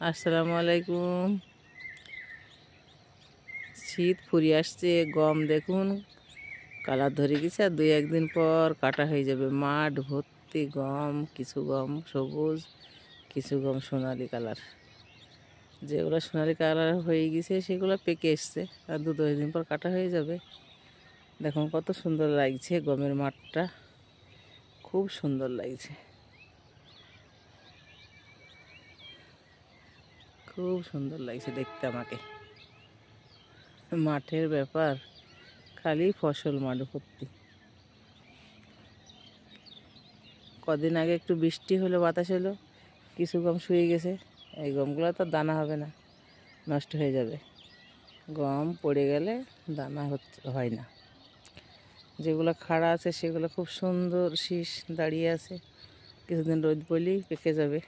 আসসালামু আলাইকুম। শীত ফুরিয়ে আসছে, গম দেখুন কালার ধরে গেছে, আর দুই একদিন পর কাটা হয়ে যাবে। মাঠ ভর্তি গম, কিছু গম সবুজ, কিছু গম সোনালি কালার। যেগুলো সোনালি কালার হয়ে গেছে সেগুলো পেকে এসছে, আর দু দিন পর কাটা হয়ে যাবে। দেখুন কত সুন্দর লাগছে, গমের মাঠটা খুব সুন্দর লাগছে, খুব সুন্দর লাগছে দেখতে। আমাকে মাঠের ব্যাপার, খালি ফসল মাঠ ভর্তি। কদিন আগে একটু বৃষ্টি হলো, বাতাস হলো, কিছু গম শুয়ে গেছে। এই গমগুলো তো দানা হবে না, নষ্ট হয়ে যাবে। গম পড়ে গেলে দানা হয় না। যেগুলো খাড়া আছে সেগুলো খুব সুন্দর শীষ দাঁড়িয়ে আছে, কিছুদিন রোদ পড়লেই পেকে যাবে।